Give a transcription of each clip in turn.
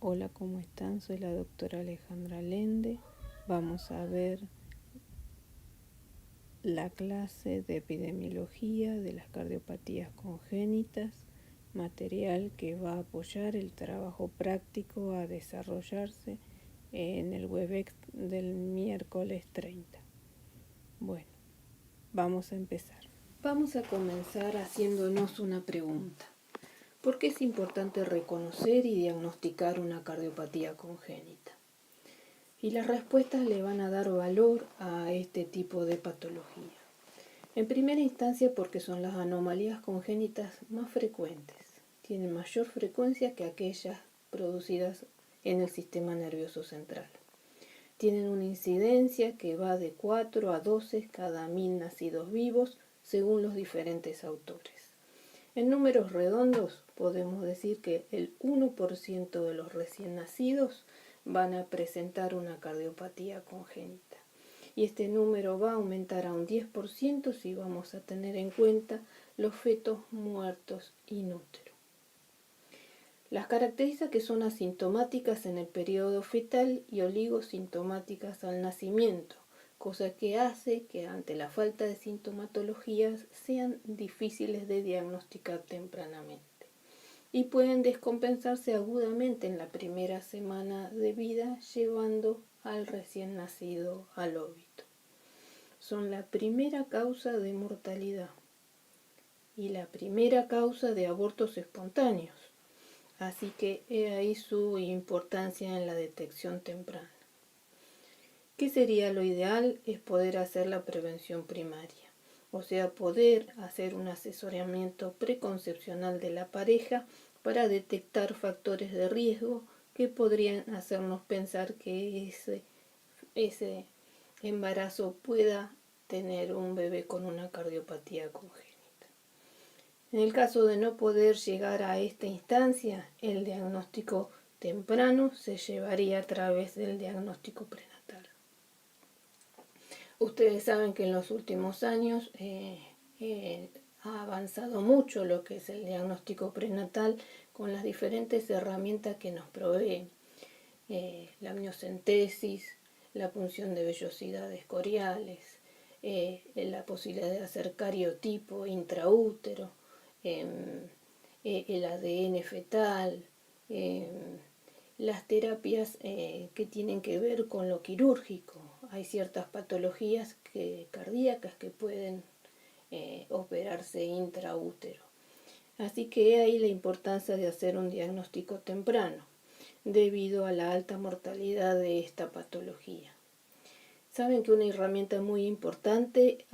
Hola, ¿cómo están? Soy la doctora Alejandra Lende. Vamos a ver la clase de epidemiología de las cardiopatías congénitas, material que va a apoyar el trabajo práctico a desarrollarse en el WebEx del miércoles 30. Bueno, vamos a empezar. Vamos a comenzar haciéndonos una pregunta. ¿Por qué es importante reconocer y diagnosticar una cardiopatía congénita? Y las respuestas le van a dar valor a este tipo de patología. En primera instancia porque son las anomalías congénitas más frecuentes. Tienen mayor frecuencia que aquellas producidas en el sistema nervioso central. Tienen una incidencia que va de 4 a 12 cada 1000 nacidos vivos según los diferentes autores. En números redondos podemos decir que el 1% de los recién nacidos van a presentar una cardiopatía congénita. Y este número va a aumentar a un 10% si vamos a tener en cuenta los fetos muertos in útero. Las características que son asintomáticas en el periodo fetal y oligosintomáticas al nacimiento, cosa que hace que ante la falta de sintomatologías sean difíciles de diagnosticar tempranamente y pueden descompensarse agudamente en la primera semana de vida, llevando al recién nacido al óbito. Son la primera causa de mortalidad y la primera causa de abortos espontáneos, así que he ahí su importancia en la detección temprana. ¿Qué sería lo ideal? Es poder hacer la prevención primaria, o sea, poder hacer un asesoramiento preconcepcional de la pareja para detectar factores de riesgo que podrían hacernos pensar que ese embarazo pueda tener un bebé con una cardiopatía congénita. En el caso de no poder llegar a esta instancia, el diagnóstico temprano se llevaría a través del diagnóstico prenatal. Ustedes saben que en los últimos años ha avanzado mucho lo que es el diagnóstico prenatal con las diferentes herramientas que nos provee la amniocentesis, la punción de vellosidades coriales, la posibilidad de hacer cariotipo intraútero, el ADN fetal, las terapias que tienen que ver con lo quirúrgico. Hay ciertas patologías cardíacas que pueden operarse intraútero. Así que ahí la importancia de hacer un diagnóstico temprano, debido a la alta mortalidad de esta patología. Saben que una herramienta muy importante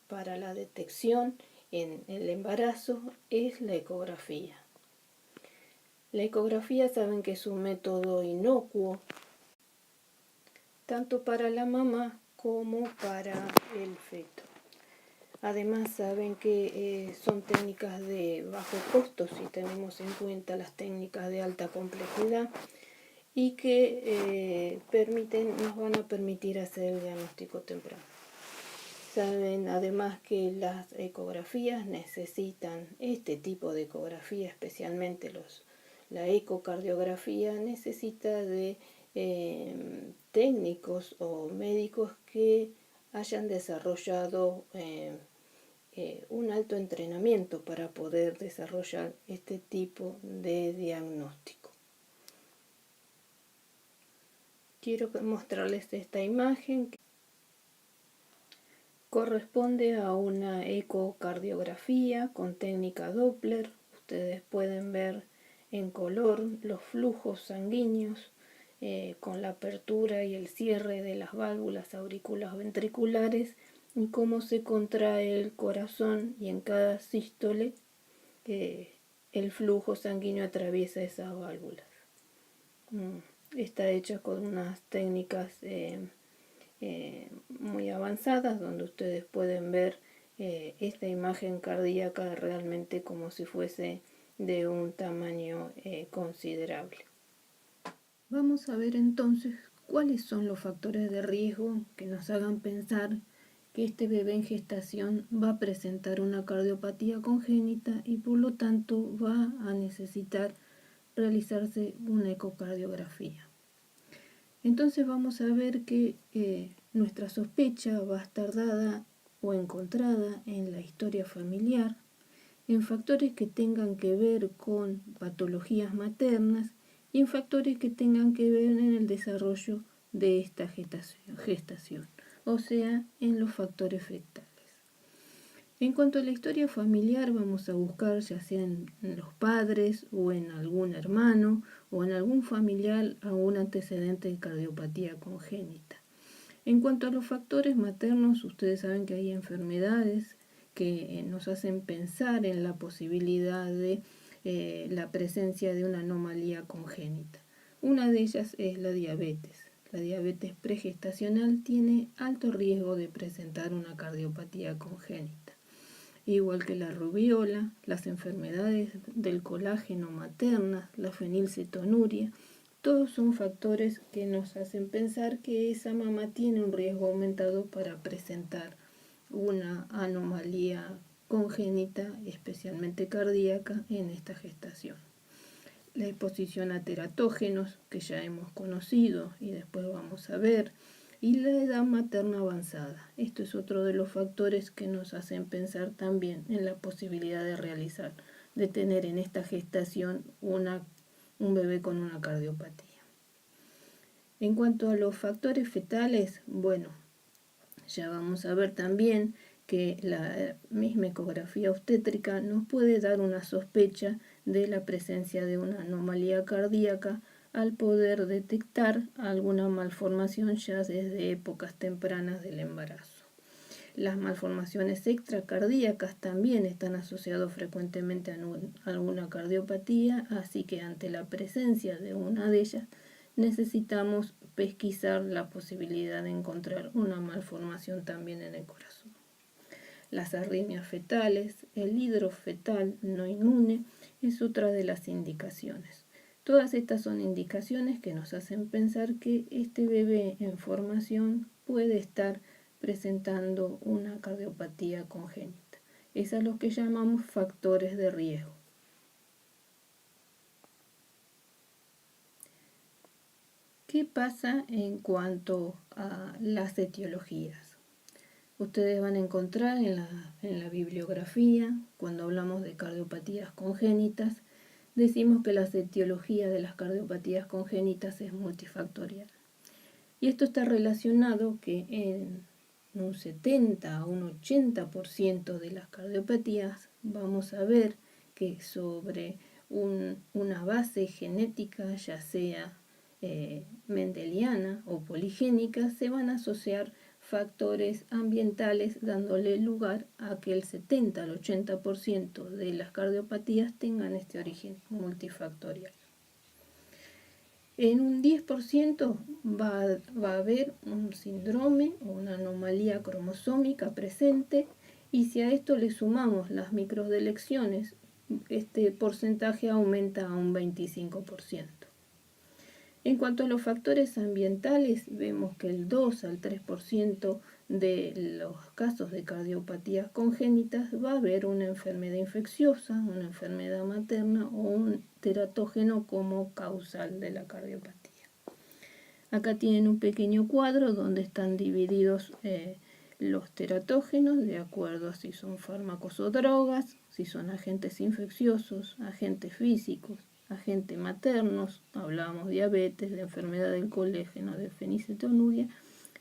para la detección en el embarazo es la ecografía. La ecografía saben que es un método inocuo, tanto para la mamá como para el feto. Además saben que son técnicas de bajo costo si tenemos en cuenta las técnicas de alta complejidad y que nos van a permitir hacer el diagnóstico temprano. Saben además que las ecografías necesitan, este tipo de ecografía, especialmente la ecocardiografía, necesita de técnicos o médicos que hayan desarrollado un alto entrenamiento para poder desarrollar este tipo de diagnóstico. Quiero mostrarles esta imagen que corresponde a una ecocardiografía con técnica Doppler. Ustedes pueden ver en color los flujos sanguíneos con la apertura y el cierre de las válvulas auriculares ventriculares y cómo se contrae el corazón, y en cada sístole el flujo sanguíneo atraviesa esas válvulas. Está hecha con unas técnicas muy avanzadas, donde ustedes pueden ver esta imagen cardíaca realmente como si fuese de un tamaño considerable. Vamos a ver entonces cuáles son los factores de riesgo que nos hagan pensar que este bebé en gestación va a presentar una cardiopatía congénita y por lo tanto va a necesitar realizarse una ecocardiografía. Entonces vamos a ver que nuestra sospecha va a estar dada o encontrada en la historia familiar, en factores que tengan que ver con patologías maternas y en factores que tengan que ver en el desarrollo de esta gestación, o sea, en los factores fetales. En cuanto a la historia familiar, vamos a buscar ya sea en los padres o en algún hermano o en algún familiar algún antecedente de cardiopatía congénita. En cuanto a los factores maternos, ustedes saben que hay enfermedades que nos hacen pensar en la posibilidad de la presencia de una anomalía congénita. Una de ellas es la diabetes. La diabetes pregestacional tiene alto riesgo de presentar una cardiopatía congénita. Igual que la rubiola, las enfermedades del colágeno maternas, la fenilcetonuria, todos son factores que nos hacen pensar que esa mamá tiene un riesgo aumentado para presentar una anomalía congénita, especialmente cardíaca, en esta gestación. La exposición a teratógenos, que ya hemos conocido y después vamos a ver, y la edad materna avanzada. Esto es otro de los factores que nos hacen pensar también en la posibilidad de tener en esta gestación un bebé con una cardiopatía. En cuanto a los factores fetales, bueno, ya vamos a ver también que la misma ecografía obstétrica nos puede dar una sospecha de la presencia de una anomalía cardíaca al poder detectar alguna malformación ya desde épocas tempranas del embarazo. Las malformaciones extracardíacas también están asociadas frecuentemente a alguna cardiopatía, así que ante la presencia de una de ellas necesitamos pesquisar la posibilidad de encontrar una malformación también en el corazón. Las arritmias fetales, el hidrofetal no inmune es otra de las indicaciones. Todas estas son indicaciones que nos hacen pensar que este bebé en formación puede estar presentando una cardiopatía congénita. Es a lo que llamamos factores de riesgo. ¿Qué pasa en cuanto a las etiologías? Ustedes van a encontrar en la bibliografía, cuando hablamos de cardiopatías congénitas, decimos que la etiología de las cardiopatías congénitas es multifactorial. Y esto está relacionado que en un 70 a un 80% de las cardiopatías vamos a ver que sobre una base genética, ya sea mendeliana o poligénica, se van a asociar factores ambientales, dándole lugar a que el 70 al 80% de las cardiopatías tengan este origen multifactorial. En un 10% va a haber un síndrome o una anomalía cromosómica presente, y si a esto le sumamos las microdelecciones, este porcentaje aumenta a un 25%. En cuanto a los factores ambientales, vemos que el 2 al 3% de los casos de cardiopatías congénitas va a haber una enfermedad infecciosa, una enfermedad materna o un teratógeno como causal de la cardiopatía. Acá tienen un pequeño cuadro donde están divididos los teratógenos de acuerdo a si son fármacos o drogas, si son agentes infecciosos, agentes físicos, agentes maternos, hablábamos diabetes, de enfermedad del colágeno, de fenilcetonuria,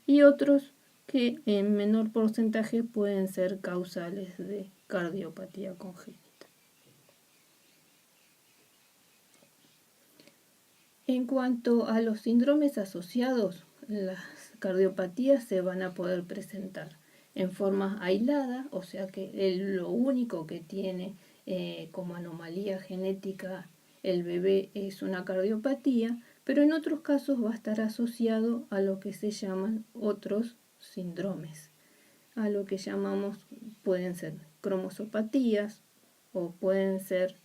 y otros que en menor porcentaje pueden ser causales de cardiopatía congénita. En cuanto a los síndromes asociados, las cardiopatías se van a poder presentar en forma aislada, o sea que lo único que tiene como anomalía genética el bebé es una cardiopatía, pero en otros casos va a estar asociado a lo que se llaman otros síndromes, a lo que llamamos, pueden ser cromosopatías o pueden ser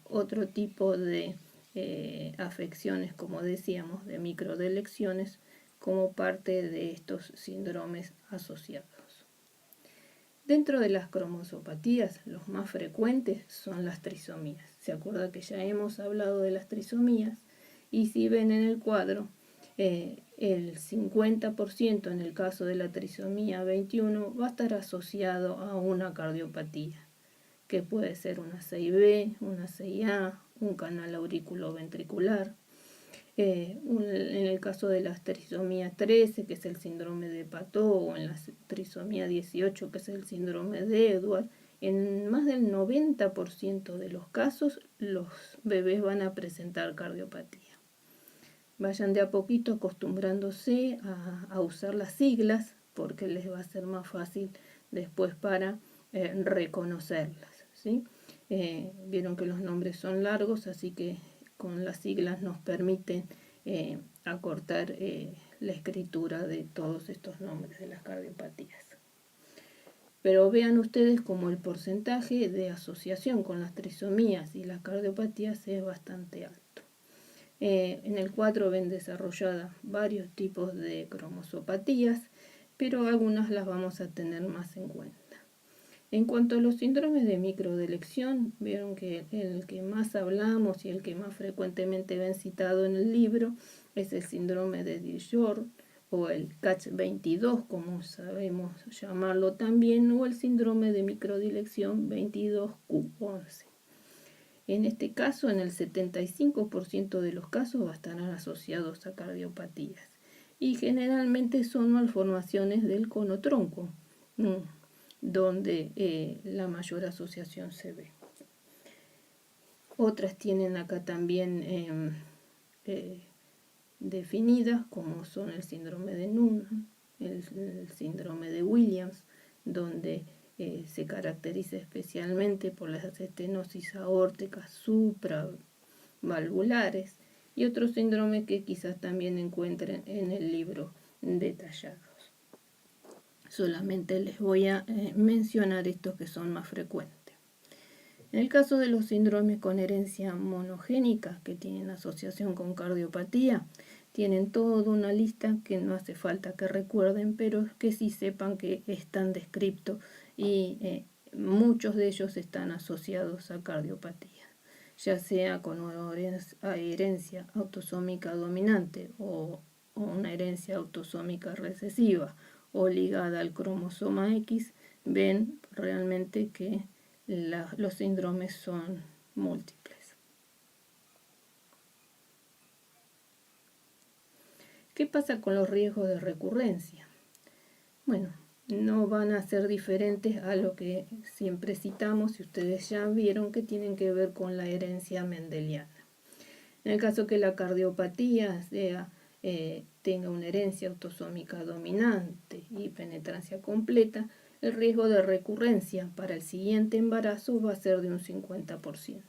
otro tipo de afecciones, como decíamos, de microdelecciones como parte de estos síndromes asociados. Dentro de las cromosopatías, los más frecuentes son las trisomías. Se acuerda que ya hemos hablado de las trisomías y si ven en el cuadro, el 50% en el caso de la trisomía 21 va a estar asociado a una cardiopatía, que puede ser una 6B, una 6A, un canal auriculoventricular. En el caso de la trisomía 13, que es el síndrome de Patot, o en la trisomía 18, que es el síndrome de Edwards, en más del 90% de los casos los bebés van a presentar cardiopatía. Vayan de a poquito acostumbrándose a usar las siglas, porque les va a ser más fácil después para reconocerlas, ¿sí? Vieron que los nombres son largos, así que con las siglas nos permiten acortar la escritura de todos estos nombres de las cardiopatías. Pero vean ustedes como el porcentaje de asociación con las trisomías y las cardiopatías es bastante alto. En el 4 ven desarrolladas varios tipos de cromosopatías, pero algunas las vamos a tener más en cuenta. En cuanto a los síndromes de microdelección, vieron que el que más hablamos y el que más frecuentemente ven citado en el libro es el síndrome de Dijon o el CACH22, como sabemos llamarlo también, o el síndrome de microdilección 22q11. En este caso, en el 75% de los casos estarán asociados a cardiopatías y generalmente son malformaciones del cono tronco, donde la mayor asociación se ve. Otras tienen acá también definidas, como son el síndrome de Noonan, el síndrome de Williams, donde se caracteriza especialmente por las estenosis aórticas supravalvulares, y otros síndromes que quizás también encuentren en el libro detallados. Solamente les voy a mencionar estos que son más frecuentes. En el caso de los síndromes con herencia monogénica que tienen asociación con cardiopatía, tienen toda una lista que no hace falta que recuerden, pero que sí sepan que están descritos y muchos de ellos están asociados a cardiopatía, ya sea con una herencia autosómica dominante o una herencia autosómica recesiva o ligada al cromosoma X. Ven realmente que los síndromes son múltiples. ¿Qué pasa con los riesgos de recurrencia? Bueno, no van a ser diferentes a lo que siempre citamos y ustedes ya vieron que tienen que ver con la herencia mendeliana. En el caso que la cardiopatía tenga una herencia autosómica dominante y penetrancia completa, el riesgo de recurrencia para el siguiente embarazo va a ser de un 50%.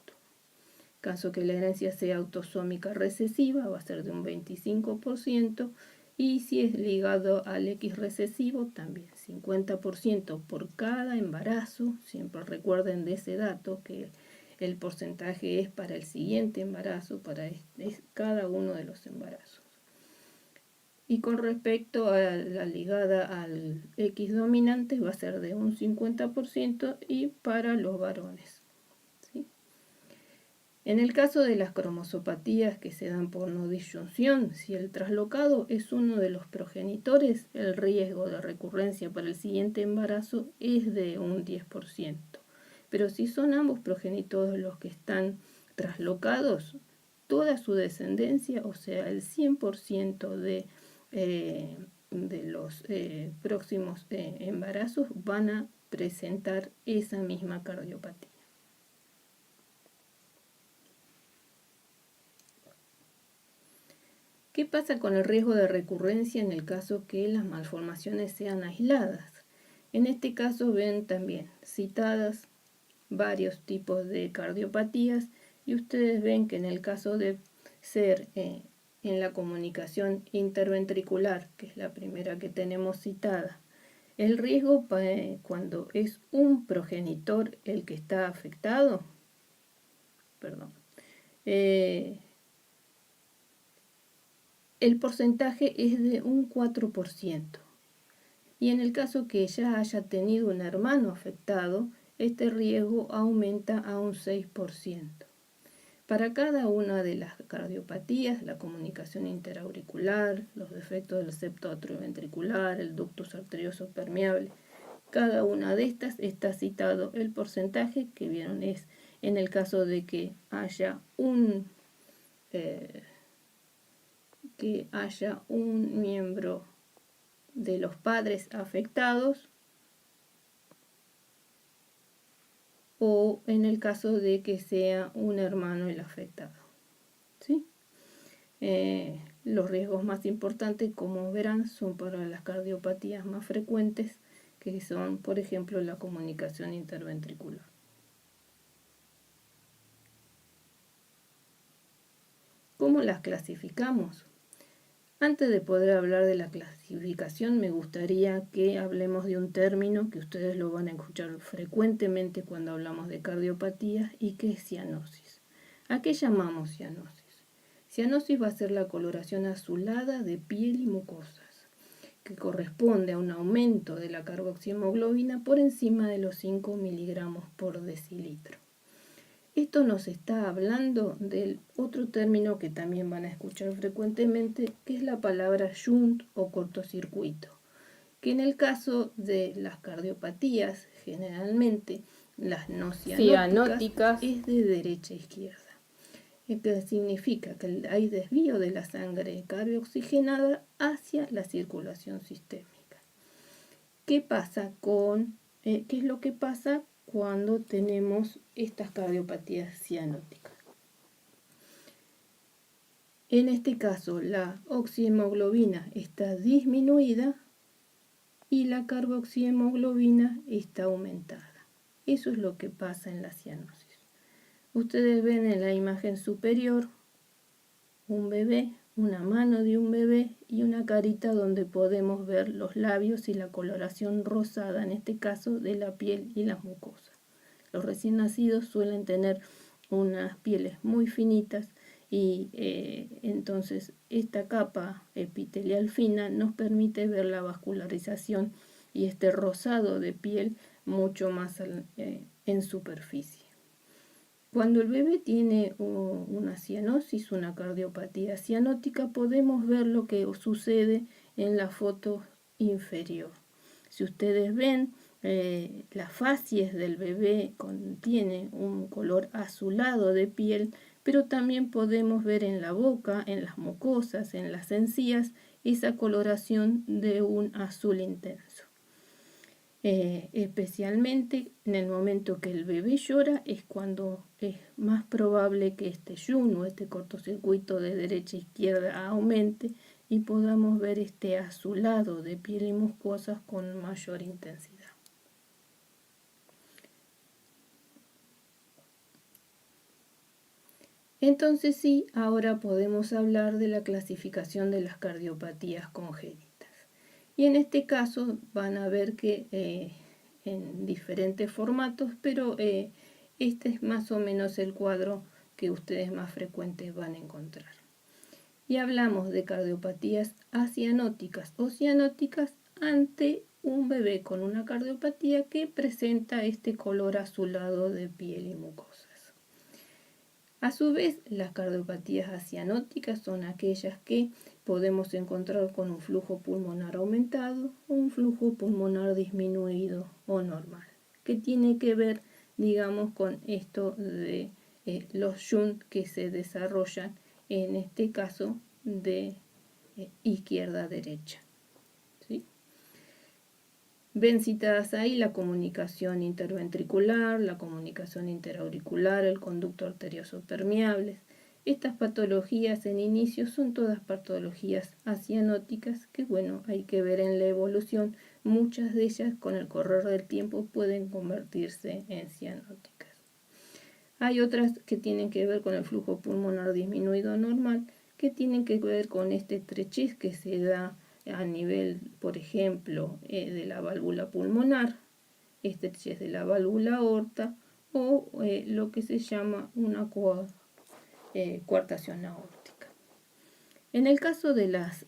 Caso que la herencia sea autosómica recesiva, va a ser de un 25%, y si es ligado al X recesivo, también 50% por cada embarazo. Siempre recuerden de ese dato que el porcentaje es para el siguiente embarazo, para cada uno de los embarazos. Y con respecto a la ligada al X dominante, va a ser de un 50% y para los varones. En el caso de las cromosopatías que se dan por no disyunción, si el traslocado es uno de los progenitores, el riesgo de recurrencia para el siguiente embarazo es de un 10%. Pero si son ambos progenitores los que están traslocados, toda su descendencia, o sea, el 100% de los próximos embarazos van a presentar esa misma cardiopatía. ¿Qué pasa con el riesgo de recurrencia en el caso que las malformaciones sean aisladas? En este caso ven también citadas varios tipos de cardiopatías y ustedes ven que en el caso de ser en la comunicación interventricular, que es la primera que tenemos citada, el riesgo cuando es un progenitor el que está afectado, el porcentaje es de un 4%, Y en el caso que ya haya tenido un hermano afectado, este riesgo aumenta a un 6%. Para cada una de las cardiopatías, la comunicación interauricular, los defectos del septo atrioventricular, el ductus arterioso permeable, cada una de estas está citado el porcentaje que vieron es en el caso de que haya un miembro de los padres afectados o en el caso de que sea un hermano el afectado. ¿Sí? Los riesgos más importantes, como verán, son para las cardiopatías más frecuentes, que son, por ejemplo, la comunicación interventricular. ¿Cómo las clasificamos? Antes de poder hablar de la clasificación, me gustaría que hablemos de un término que ustedes lo van a escuchar frecuentemente cuando hablamos de cardiopatías y que es cianosis. ¿A qué llamamos cianosis? Cianosis va a ser la coloración azulada de piel y mucosas, que corresponde a un aumento de la carboxihemoglobina por encima de los 5 miligramos por decilitro. Esto nos está hablando del otro término que también van a escuchar frecuentemente, que es la palabra shunt o cortocircuito, que en el caso de las cardiopatías, generalmente las no cianóticas es de derecha a izquierda. Esto significa que hay desvío de la sangre cardiooxigenada hacia la circulación sistémica. ¿Qué es lo que pasa cuando tenemos estas cardiopatías cianóticas? En este caso, la oxihemoglobina está disminuida y la carboxihemoglobina está aumentada. Eso es lo que pasa en la cianosis. Ustedes ven en la imagen superior un bebé, una mano de un bebé y una carita donde podemos ver los labios y la coloración rosada, en este caso de la piel y las mucosas. Los recién nacidos suelen tener unas pieles muy finitas y entonces esta capa epitelial fina nos permite ver la vascularización y este rosado de piel mucho más en superficie. Cuando el bebé tiene una cianosis, una cardiopatía cianótica, podemos ver lo que sucede en la foto inferior. Si ustedes ven, las facies del bebé tiene un color azulado de piel, pero también podemos ver en la boca, en las mucosas, en las encías, esa coloración de un azul intenso. Especialmente en el momento que el bebé llora es cuando es más probable que este shunt o este cortocircuito de derecha a izquierda aumente y podamos ver este azulado de piel y mucosas con mayor intensidad. Entonces sí, ahora podemos hablar de la clasificación de las cardiopatías congénitas. Y en este caso van a ver que en diferentes formatos, pero este es más o menos el cuadro que ustedes más frecuentes van a encontrar. Y hablamos de cardiopatías acianóticas o cianóticas ante un bebé con una cardiopatía que presenta este color azulado de piel y mucosas. A su vez, las cardiopatías acianóticas son aquellas que podemos encontrar con un flujo pulmonar aumentado o un flujo pulmonar disminuido o normal, que tiene que ver, digamos, con esto de los shunt que se desarrollan, en este caso de izquierda a derecha. ¿Sí? Ven citadas ahí la comunicación interventricular, la comunicación interauricular, el conducto arterioso permeable. Estas patologías en inicio son todas patologías acianóticas que, bueno, hay que ver en la evolución. Muchas de ellas con el correr del tiempo pueden convertirse en cianóticas. Hay otras que tienen que ver con el flujo pulmonar disminuido normal, que tienen que ver con este estrechez que se da a nivel, por ejemplo, de la válvula pulmonar, estrechez de la válvula aorta o lo que se llama una coartación aórtica. En el caso de las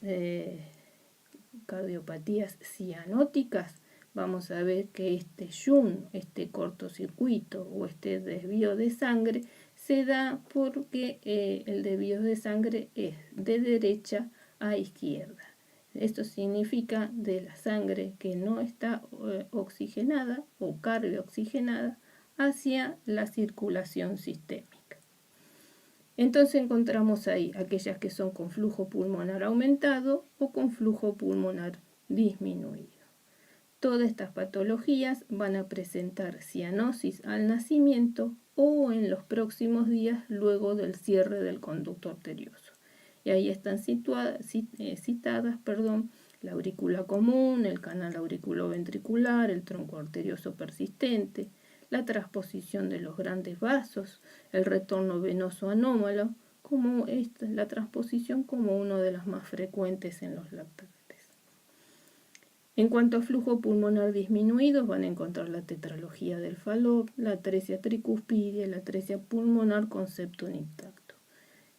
cardiopatías cianóticas, vamos a ver que este shunt, este cortocircuito o este desvío de sangre se da porque el desvío de sangre es de derecha a izquierda. Esto significa de la sangre que no está oxigenada o carbioxigenada hacia la circulación sistémica. Entonces encontramos ahí aquellas que son con flujo pulmonar aumentado o con flujo pulmonar disminuido. Todas estas patologías van a presentar cianosis al nacimiento o en los próximos días luego del cierre del conducto arterioso. Y ahí están citadas la aurícula común, el canal auriculoventricular, el tronco arterioso persistente, la transposición de los grandes vasos, el retorno venoso anómalo, como la transposición como una de las más frecuentes en los lactantes. En cuanto a flujo pulmonar disminuido, van a encontrar la tetralogía del Fallot, la atresia tricuspidia, la atresia pulmonar con septum intacto.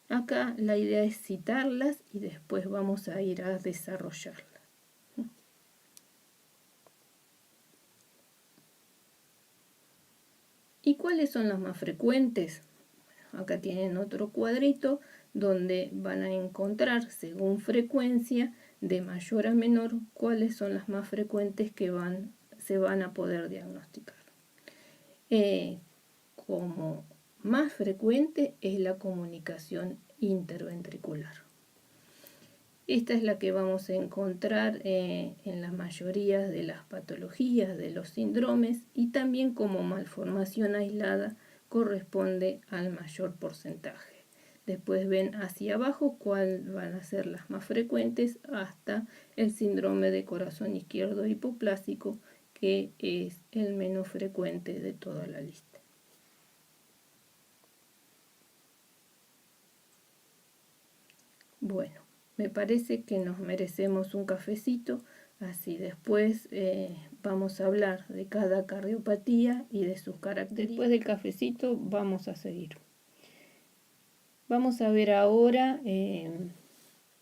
Acá la idea es citarlas y después vamos a ir a desarrollarlas. ¿Y cuáles son las más frecuentes? Bueno, acá tienen otro cuadrito donde van a encontrar, según frecuencia, de mayor a menor, cuáles son las más frecuentes que se van a poder diagnosticar. Como más frecuente es la comunicación interventricular. Esta es la que vamos a encontrar en la mayoría de las patologías, de los síndromes, y también como malformación aislada corresponde al mayor porcentaje. Después ven hacia abajo cuáles van a ser las más frecuentes hasta el síndrome de corazón izquierdo hipoplásico, que es el menos frecuente de toda la lista. Bueno, me parece que nos merecemos un cafecito, así después vamos a hablar de cada cardiopatía y de sus características. Después del cafecito vamos a seguir. Vamos a ver ahora en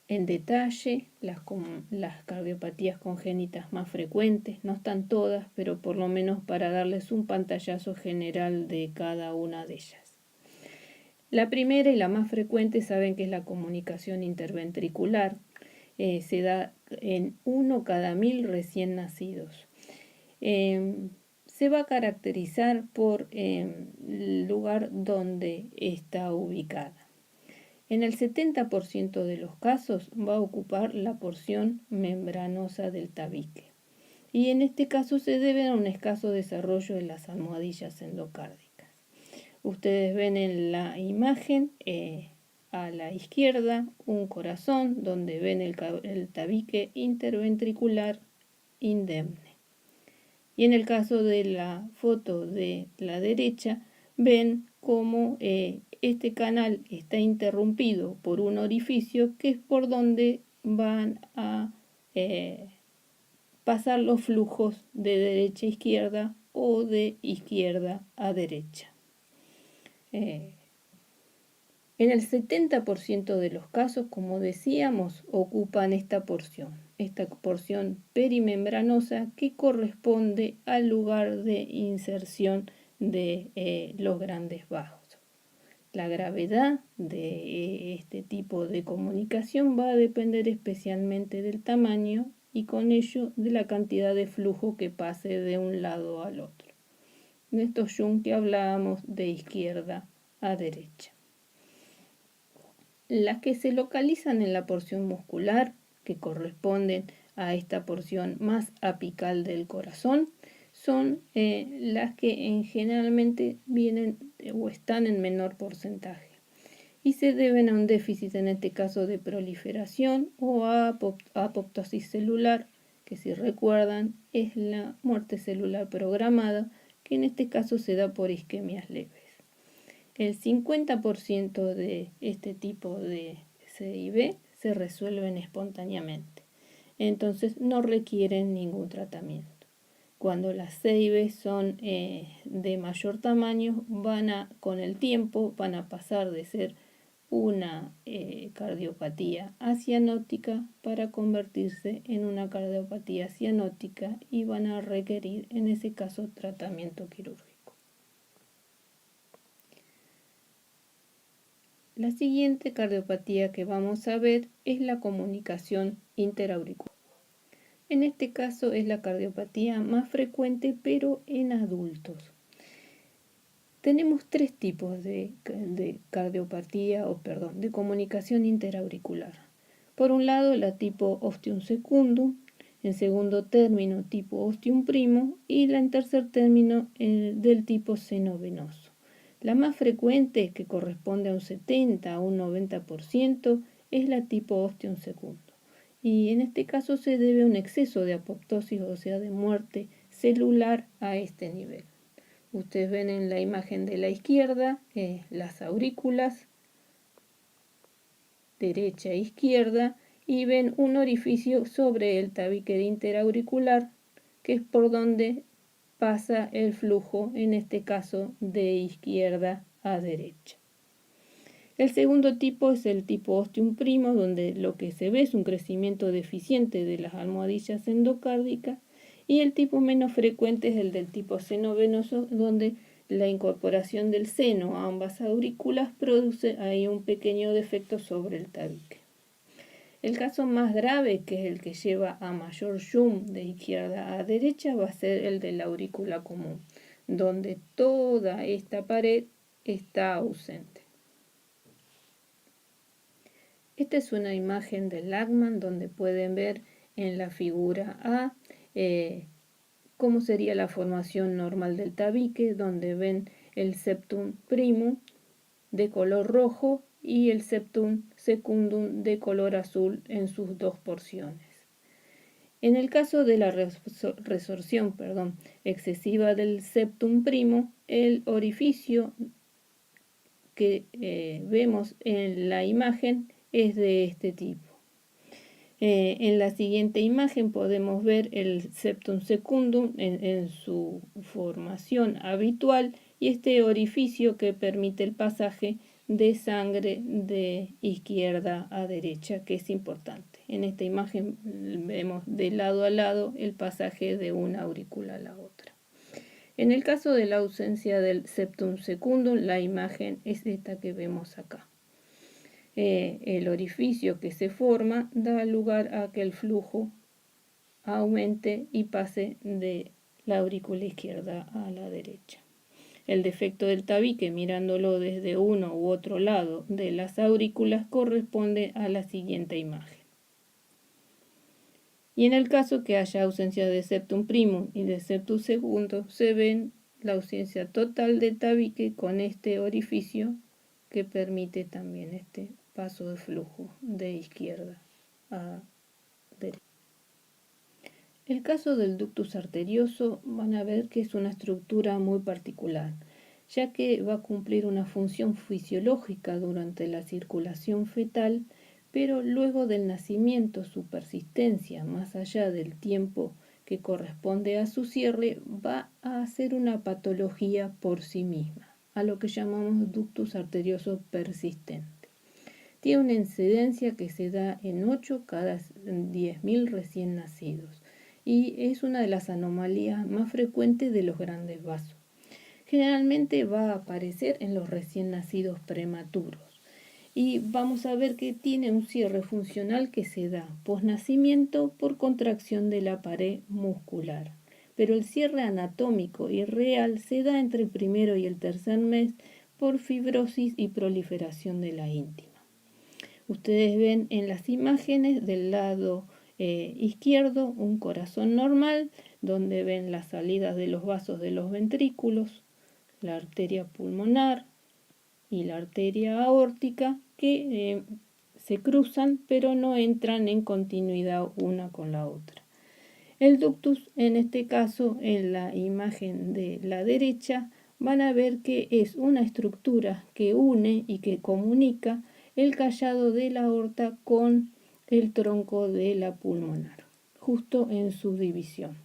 detalle las cardiopatías congénitas más frecuentes. No están todas, pero por lo menos para darles un pantallazo general de cada una de ellas. La primera y la más frecuente saben que es la comunicación interventricular. Se da en 1 cada 1000 recién nacidos. Se va a caracterizar por el lugar donde está ubicada. En el 70% de los casos va a ocupar la porción membranosa del tabique. Y en este caso se debe a un escaso desarrollo de las almohadillas endocárdicas. Ustedes ven en la imagen a la izquierda un corazón donde ven el tabique interventricular indemne. Y en el caso de la foto de la derecha ven cómo este canal está interrumpido por un orificio que es por donde van a pasar los flujos de derecha a izquierda o de izquierda a derecha. En el 70% de los casos, como decíamos, ocupan esta porción perimembranosa que corresponde al lugar de inserción de los grandes vasos. La gravedad de este tipo de comunicación va a depender especialmente del tamaño y con ello de la cantidad de flujo que pase de un lado al otro. En estos shunt que hablábamos de izquierda a derecha. Las que se localizan en la porción muscular, que corresponden a esta porción más apical del corazón, son las que generalmente vienen o están en menor porcentaje y se deben a un déficit, en este caso de proliferación o a apoptosis celular, que si recuerdan es la muerte celular programada, que en este caso se da por isquemias leves. El 50% de este tipo de CIB se resuelven espontáneamente, entonces no requieren ningún tratamiento. Cuando las CIB son de mayor tamaño, con el tiempo van a pasar de ser una cardiopatía acianótica para convertirse en una cardiopatía cianótica y van a requerir en ese caso tratamiento quirúrgico. La siguiente cardiopatía que vamos a ver es la comunicación interauricular. En este caso es la cardiopatía más frecuente, pero en adultos. Tenemos tres tipos de cardiopatía, de comunicación interauricular. Por un lado, la tipo ostium secundum, en segundo término, tipo ostium primum, y en tercer término, del tipo seno venoso. La más frecuente, que corresponde a un 70 a un 90%, es la tipo ostium secundum. Y en este caso se debe a un exceso de apoptosis, o sea, de muerte celular a este nivel. Ustedes ven en la imagen de la izquierda las aurículas, derecha e izquierda, y ven un orificio sobre el tabique interauricular, que es por donde pasa el flujo, en este caso de izquierda a derecha. El segundo tipo es el tipo ostium primo, donde lo que se ve es un crecimiento deficiente de las almohadillas endocárdicas, y el tipo menos frecuente es el del tipo seno venoso, donde la incorporación del seno a ambas aurículas produce ahí un pequeño defecto sobre el tabique. El caso más grave, que es el que lleva a mayor zoom de izquierda a derecha, va a ser el de la aurícula común, donde toda esta pared está ausente. Esta es una imagen de Lachman, donde pueden ver en la figura A cómo sería la formación normal del tabique, donde ven el septum primum de color rojo y el septum secundum de color azul en sus dos porciones. En el caso de la resorción excesiva del septum primo, el orificio que vemos en la imagen es de este tipo. En la siguiente imagen podemos ver el septum secundum en su formación habitual y este orificio que permite el pasaje de sangre de izquierda a derecha, que es importante. En esta imagen vemos de lado a lado el pasaje de una aurícula a la otra. En el caso de la ausencia del septum secundum, la imagen es esta que vemos acá. El orificio que se forma da lugar a que el flujo aumente y pase de la aurícula izquierda a la derecha. El defecto del tabique, mirándolo desde uno u otro lado de las aurículas, corresponde a la siguiente imagen. Y en el caso que haya ausencia de septum primum y de septum secundum, se ven la ausencia total de tabique con este orificio que permite también este paso de flujo de izquierda a derecha. El caso del ductus arterioso van a ver que es una estructura muy particular, ya que va a cumplir una función fisiológica durante la circulación fetal, pero luego del nacimiento su persistencia, más allá del tiempo que corresponde a su cierre, va a ser una patología por sí misma, a lo que llamamos ductus arterioso persistente. Tiene una incidencia que se da en 8 cada 10.000 recién nacidos y es una de las anomalías más frecuentes de los grandes vasos. Generalmente va a aparecer en los recién nacidos prematuros y vamos a ver que tiene un cierre funcional que se da posnacimiento por contracción de la pared muscular. Pero el cierre anatómico y real se da entre el primero y el tercer mes por fibrosis y proliferación de la íntima. Ustedes ven en las imágenes del lado izquierdo un corazón normal, donde ven las salidas de los vasos de los ventrículos, la arteria pulmonar y la arteria aórtica que se cruzan pero no entran en continuidad una con la otra. El ductus, en este caso, en la imagen de la derecha, van a ver que es una estructura que une y que comunica el callado de la aorta con el tronco de la pulmonar, justo en su división.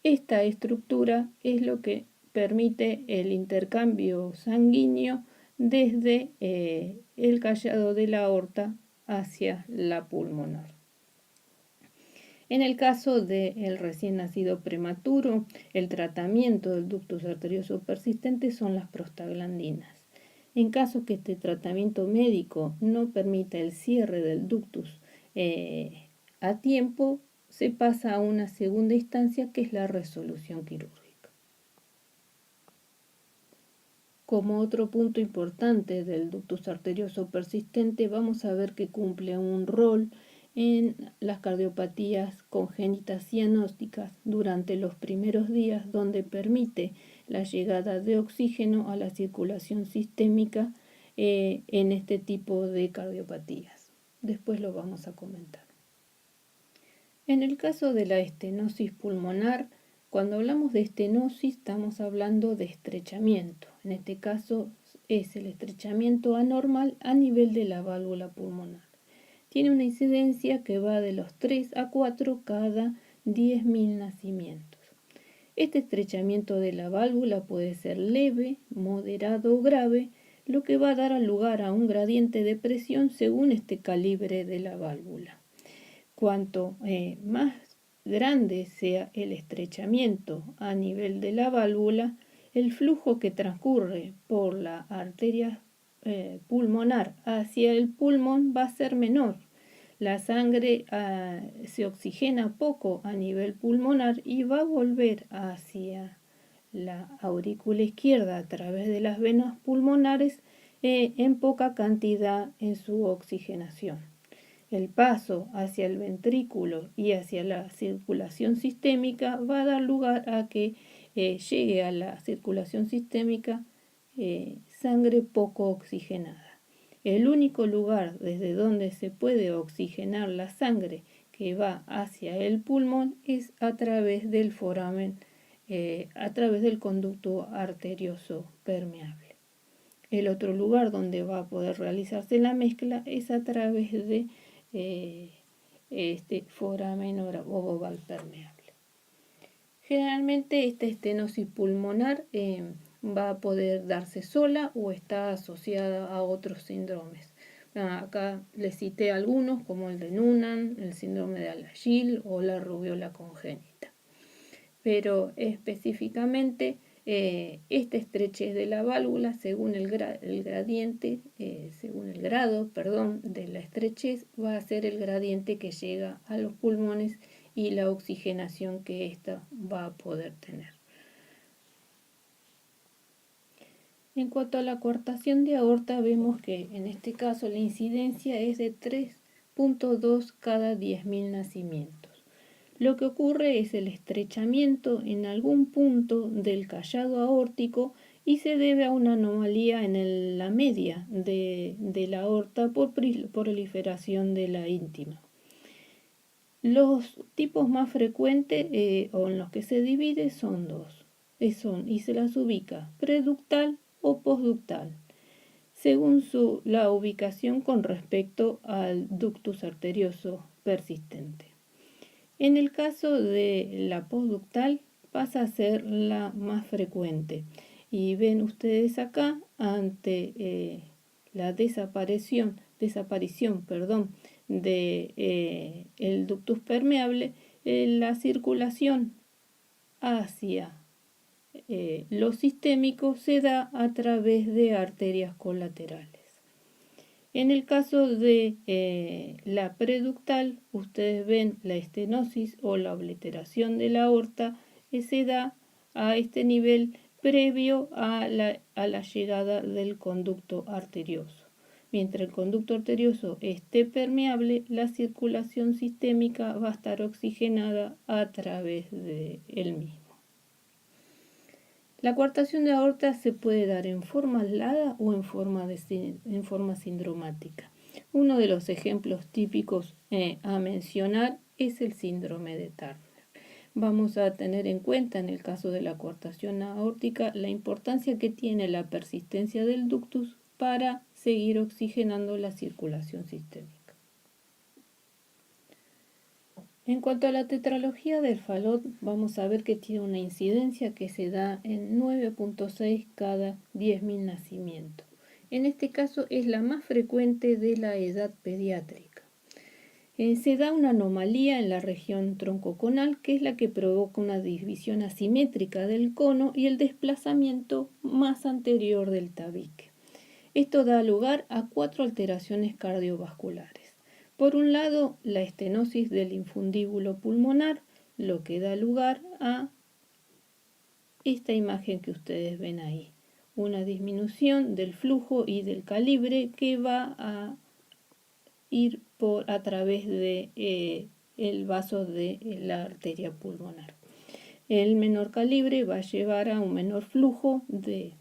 Esta estructura es lo que permite el intercambio sanguíneo desde el callado de la aorta hacia la pulmonar. En el caso del recién nacido prematuro, el tratamiento del ductus arterioso persistente son las prostaglandinas. En caso que este tratamiento médico no permita el cierre del ductus a tiempo, se pasa a una segunda instancia que es la resolución quirúrgica. Como otro punto importante del ductus arterioso persistente, vamos a ver que cumple un rol en las cardiopatías congénitas cianóticas durante los primeros días, donde permite la llegada de oxígeno a la circulación sistémica en este tipo de cardiopatías. Después lo vamos a comentar. En el caso de la estenosis pulmonar, cuando hablamos de estenosis estamos hablando de estrechamiento. En este caso es el estrechamiento anormal a nivel de la válvula pulmonar. Tiene una incidencia que va de los 3 a 4 cada 10.000 nacimientos. Este estrechamiento de la válvula puede ser leve, moderado o grave, lo que va a dar lugar a un gradiente de presión según este calibre de la válvula. Cuanto más grande sea el estrechamiento a nivel de la válvula, el flujo que transcurre por la arteria pulmonar hacia el pulmón va a ser menor. La sangre se oxigena poco a nivel pulmonar y va a volver hacia la aurícula izquierda a través de las venas pulmonares en poca cantidad en su oxigenación. El paso hacia el ventrículo y hacia la circulación sistémica va a dar lugar a que llegue a la circulación sistémica sangre poco oxigenada. El único lugar desde donde se puede oxigenar la sangre que va hacia el pulmón es a través del foramen, a través del conducto arterioso permeable. El otro lugar donde va a poder realizarse la mezcla es a través de este foramen oval permeable. Generalmente esta estenosis pulmonar va a poder darse sola o está asociada a otros síndromes. Acá les cité algunos como el de Noonan, el síndrome de Alagille o la rubiola congénita. Pero específicamente esta estrechez de la válvula, según el grado de la estrechez, va a ser el gradiente que llega a los pulmones y la oxigenación que ésta va a poder tener. En cuanto a la coartación de aorta, vemos que en este caso la incidencia es de 3.2 cada 10.000 nacimientos. Lo que ocurre es el estrechamiento en algún punto del callado aórtico y se debe a una anomalía en la media de la aorta por proliferación de la íntima. Los tipos más frecuentes o en los que se divide son dos, y se las ubica preductal o postductal, según la ubicación con respecto al ductus arterioso persistente. En el caso de la postductal pasa a ser la más frecuente y ven ustedes acá ante la desaparición de el ductus permeable, la circulación hacia lo sistémico se da a través de arterias colaterales. En el caso de la preductal, ustedes ven la estenosis o la obliteración de la aorta que se da a este nivel previo a la llegada del conducto arterioso. Mientras el conducto arterioso esté permeable, la circulación sistémica va a estar oxigenada a través de él mismo. La coartación de aorta se puede dar en forma aislada o en forma sindromática. Uno de los ejemplos típicos a mencionar es el síndrome de Turner. Vamos a tener en cuenta en el caso de la coartación aórtica la importancia que tiene la persistencia del ductus para seguir oxigenando la circulación sistémica. En cuanto a la tetralogía del Fallot, vamos a ver que tiene una incidencia que se da en 9.6 cada 10.000 nacimientos. En este caso es la más frecuente de la edad pediátrica. Se da una anomalía en la región troncoconal, que es la que provoca una división asimétrica del cono y el desplazamiento más anterior del tabique. Esto da lugar a 4 alteraciones cardiovasculares. Por un lado, la estenosis del infundíbulo pulmonar, lo que da lugar a esta imagen que ustedes ven ahí. Una disminución del flujo y del calibre que va a ir a través de el vaso de la arteria pulmonar. El menor calibre va a llevar a un menor flujo de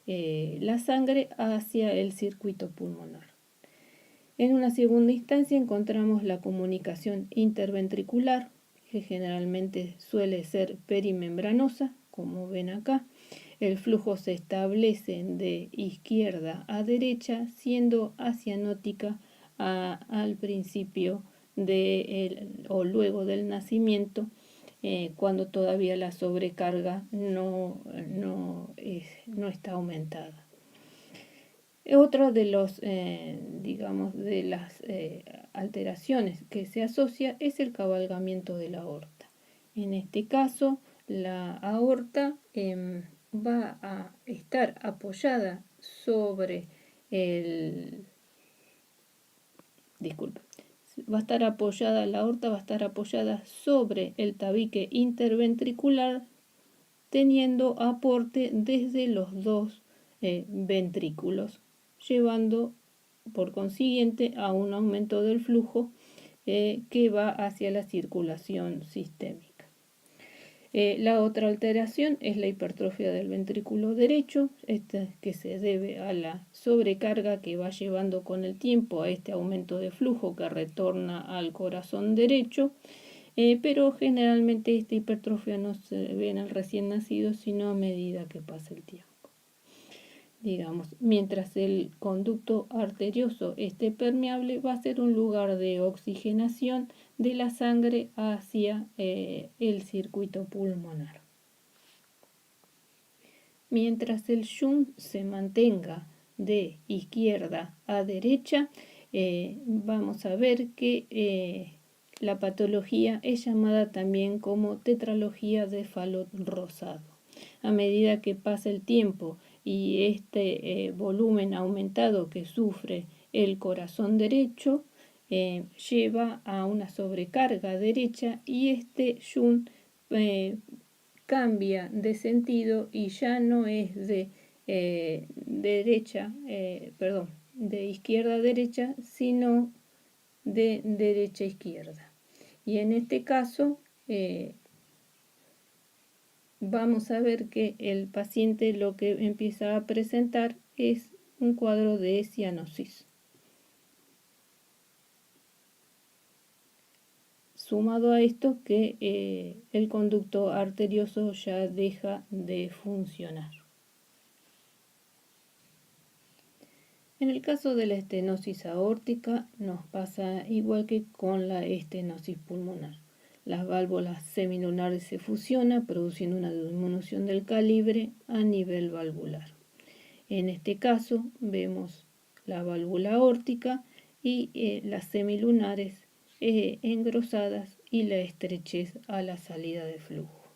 la sangre hacia el circuito pulmonar. En una segunda instancia encontramos la comunicación interventricular, que generalmente suele ser perimembranosa, como ven acá. El flujo se establece de izquierda a derecha, siendo asianótica al principio o luego del nacimiento, cuando todavía la sobrecarga no está aumentada. Otro de los, de las alteraciones que se asocia es el cabalgamiento de la aorta. En este caso, la aorta va a estar apoyada sobre la aorta va a estar apoyada sobre el tabique interventricular, teniendo aporte desde los dos ventrículos, llevando por consiguiente a un aumento del flujo que va hacia la circulación sistémica. La otra alteración es la hipertrofia del ventrículo derecho, que se debe a la sobrecarga que va llevando con el tiempo a este aumento de flujo que retorna al corazón derecho, pero generalmente esta hipertrofia no se ve en el recién nacido, sino a medida que pasa el tiempo. Mientras el conducto arterioso esté permeable, va a ser un lugar de oxigenación de la sangre hacia el circuito pulmonar. Mientras el shunt se mantenga de izquierda a derecha, vamos a ver que la patología es llamada también como tetralogía de Fallot rosado. A medida que pasa el tiempo y este volumen aumentado que sufre el corazón derecho lleva a una sobrecarga derecha, y este shunt cambia de sentido y ya no es de izquierda a derecha, sino de derecha a izquierda. Y en este caso vamos a ver que el paciente lo que empieza a presentar es un cuadro de cianosis. Sumado a esto que el conducto arterioso ya deja de funcionar. En el caso de la estenosis aórtica nos pasa igual que con la estenosis pulmonar. Las válvulas semilunares se fusionan, produciendo una disminución del calibre a nivel valvular. En este caso vemos la válvula aórtica y las semilunares engrosadas y la estrechez a la salida de flujo.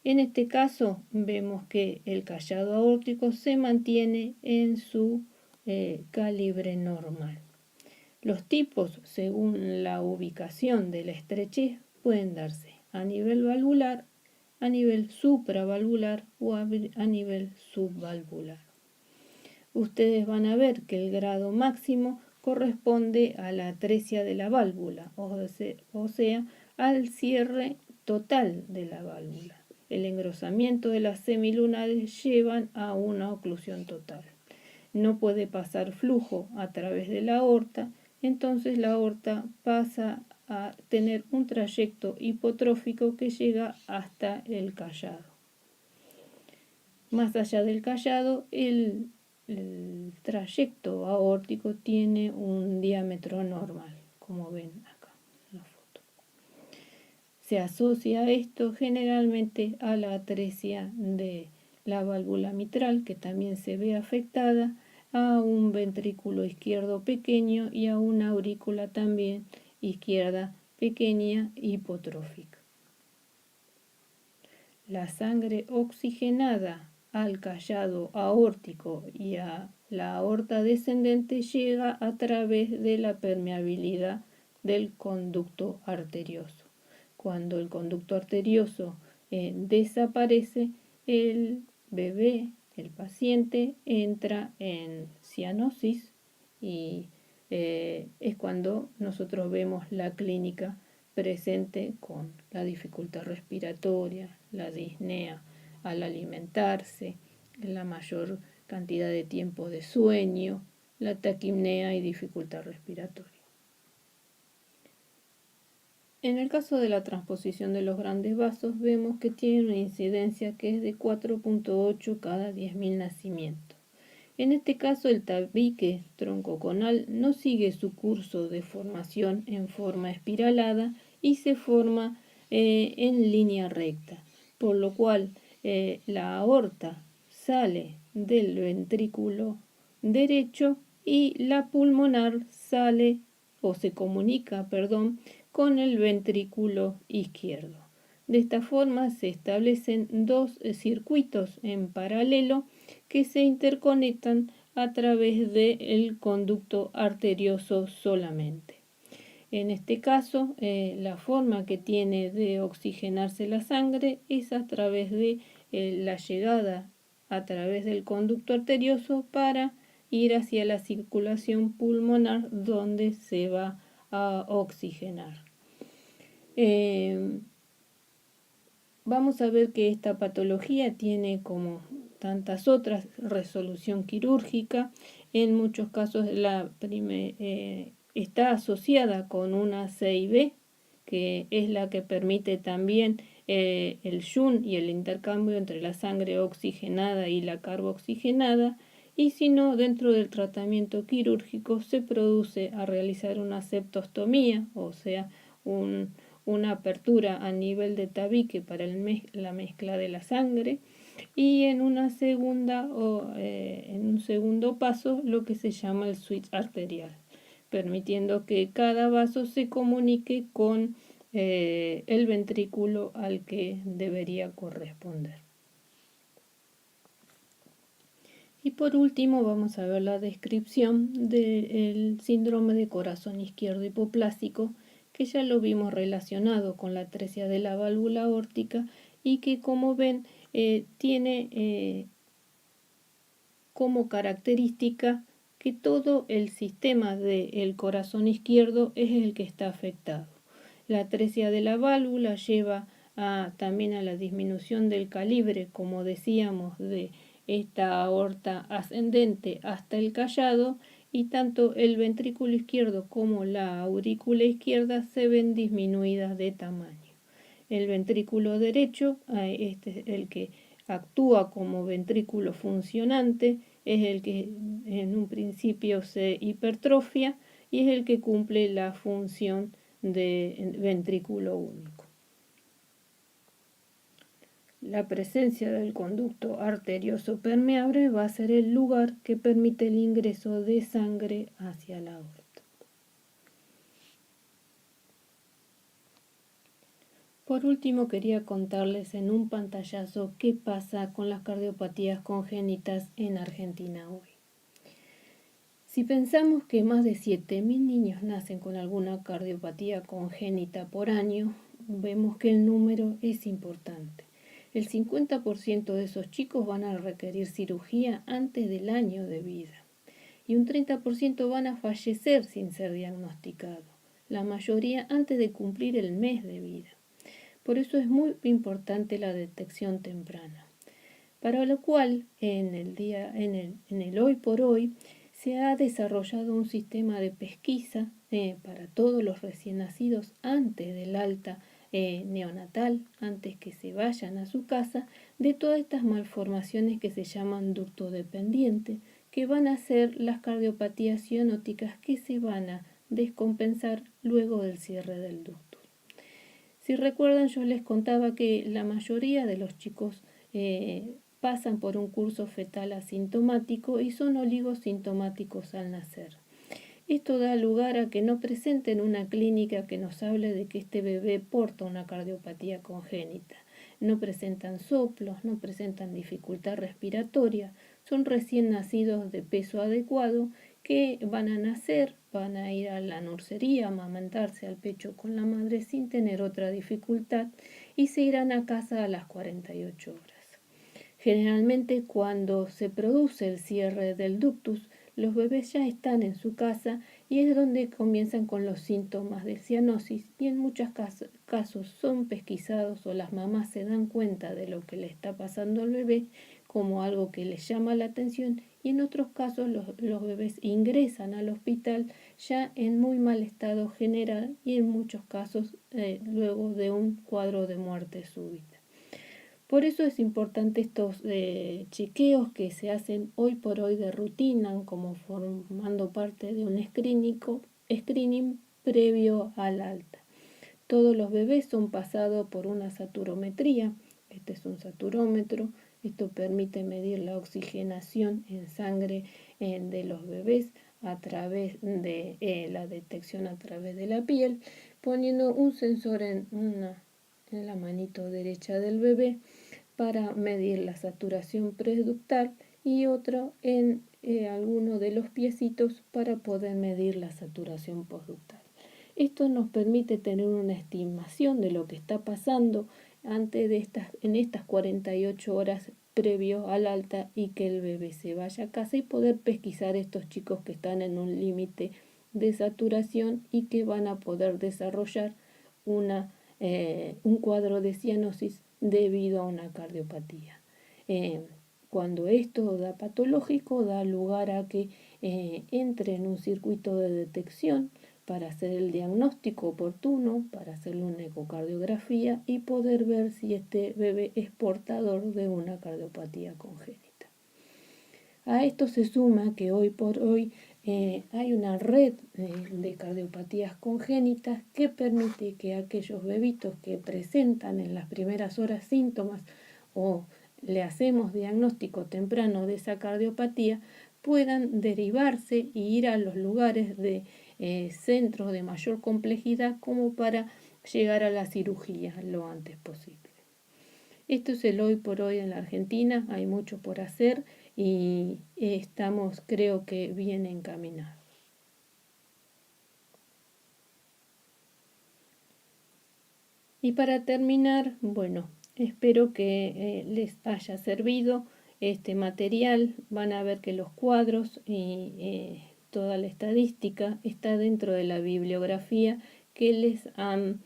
En este caso vemos que el callado aórtico se mantiene en su calibre normal. Los tipos, según la ubicación de la estrechez, pueden darse a nivel valvular, a nivel supravalvular o a nivel subvalvular. Ustedes van a ver que el grado máximo corresponde a la atresia de la válvula, o sea, al cierre total de la válvula. El engrosamiento de las semilunares llevan a una oclusión total. No puede pasar flujo a través de la aorta, entonces la aorta pasa a tener un trayecto hipotrófico que llega hasta el callado. Más allá del callado, el trayecto aórtico tiene un diámetro normal, como ven acá en la foto. Se asocia esto generalmente a la atresia de la válvula mitral, que también se ve afectada, a un ventrículo izquierdo pequeño y a una aurícula también izquierda pequeña hipotrófica. La sangre oxigenada al callado aórtico y a la aorta descendente llega a través de la permeabilidad del conducto arterioso. Cuando el conducto arterioso desaparece, el bebé, el paciente, entra en cianosis y es cuando nosotros vemos la clínica presente con la dificultad respiratoria, la disnea al alimentarse, la mayor cantidad de tiempo de sueño, la taquipnea y dificultad respiratoria. En el caso de la transposición de los grandes vasos, vemos que tiene una incidencia que es de 4.8 cada 10.000 nacimientos. En este caso, el tabique troncoconal no sigue su curso de formación en forma espiralada y se forma en línea recta, por lo cual la aorta sale del ventrículo derecho y la pulmonar sale o se comunica, con el ventrículo izquierdo. De esta forma se establecen dos circuitos en paralelo que se interconectan a través del conducto arterioso solamente. En este caso, la forma que tiene de oxigenarse la sangre es a través de la llegada a través del conducto arterioso para ir hacia la circulación pulmonar donde se va a oxigenar. Vamos a ver que esta patología tiene, como tantas otras, resolución quirúrgica. En muchos casos está asociada con una CIB, que es la que permite también el shunt y el intercambio entre la sangre oxigenada y la carbooxigenada. Y si no, dentro del tratamiento quirúrgico se produce a realizar una septostomía, o sea, una apertura a nivel de tabique para la mezcla de la sangre, y en una segunda en un segundo paso lo que se llama el switch arterial, permitiendo que cada vaso se comunique con el ventrículo al que debería corresponder. Y por último vamos a ver la descripción del síndrome de corazón izquierdo hipoplásico, que ya lo vimos relacionado con la atresia de la válvula aórtica y que, como ven, tiene como característica que todo el sistema del corazón izquierdo es el que está afectado. La atresia de la válvula lleva también a la disminución del calibre, como decíamos, de esta aorta ascendente hasta el callado, y tanto el ventrículo izquierdo como la aurícula izquierda se ven disminuidas de tamaño. El ventrículo derecho, este es el que actúa como ventrículo funcionante, es el que en un principio se hipertrofia y es el que cumple la función de ventrículo único. La presencia del conducto arterioso permeable va a ser el lugar que permite el ingreso de sangre hacia la aorta. Por último, quería contarles en un pantallazo qué pasa con las cardiopatías congénitas en Argentina hoy. Si pensamos que más de 7.000 niños nacen con alguna cardiopatía congénita por año, vemos que el número es importante. El 50% de esos chicos van a requerir cirugía antes del año de vida y un 30% van a fallecer sin ser diagnosticados, la mayoría antes de cumplir el mes de vida. Por eso es muy importante la detección temprana, para lo cual en el hoy por hoy se ha desarrollado un sistema de pesquisa para todos los recién nacidos antes del alta neonatal, antes que se vayan a su casa, de todas estas malformaciones que se llaman ducto dependiente, que van a ser las cardiopatías cianóticas que se van a descompensar luego del cierre del ducto. Si recuerdan, yo les contaba que la mayoría de los chicos pasan por un curso fetal asintomático y son oligosintomáticos al nacer. Esto da lugar a que no presenten una clínica que nos hable de que este bebé porta una cardiopatía congénita. No presentan soplos, no presentan dificultad respiratoria, son recién nacidos de peso adecuado que van a nacer, van a ir a la nursería, a amamantarse al pecho con la madre sin tener otra dificultad y se irán a casa a las 48 horas. Generalmente cuando se produce el cierre del ductus, los bebés ya están en su casa y es donde comienzan con los síntomas de cianosis y en muchos casos son pesquisados o las mamás se dan cuenta de lo que le está pasando al bebé como algo que les llama la atención y en otros casos los bebés ingresan al hospital ya en muy mal estado general y en muchos casos luego de un cuadro de muerte súbita. Por eso es importante estos chequeos que se hacen hoy por hoy de rutina, como formando parte de un screening previo al alta. Todos los bebés son pasados por una saturometría. Este es un saturómetro. Esto permite medir la oxigenación en sangre de los bebés a través de la detección a través de la piel, poniendo un sensor en la manito derecha del bebé para medir la saturación preductal y otro en alguno de los piecitos para poder medir la saturación postductal. Esto nos permite tener una estimación de lo que está pasando en estas 48 horas previo al alta y que el bebé se vaya a casa y poder pesquisar estos chicos que están en un límite de saturación y que van a poder desarrollar un cuadro de cianosis debido a una cardiopatía. Cuando esto da patológico, da lugar a que entre en un circuito de detección para hacer el diagnóstico oportuno, para hacerle una ecocardiografía y poder ver si este bebé es portador de una cardiopatía congénita. A esto se suma que hoy por hoy hay una red de cardiopatías congénitas que permite que aquellos bebitos que presentan en las primeras horas síntomas o le hacemos diagnóstico temprano de esa cardiopatía puedan derivarse y ir a los lugares de centros de mayor complejidad como para llegar a la cirugía lo antes posible. Esto es el hoy por hoy en la Argentina, hay mucho por hacer y estamos, creo que, bien encaminados. Y para terminar, bueno, espero que les haya servido este material. Van a ver que los cuadros y toda la estadística está dentro de la bibliografía que les han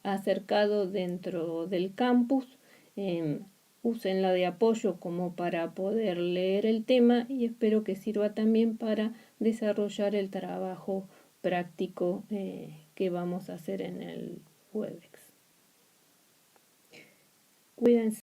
acercado dentro del campus. Úsenla de apoyo como para poder leer el tema y espero que sirva también para desarrollar el trabajo práctico que vamos a hacer en el Webex. Cuídense.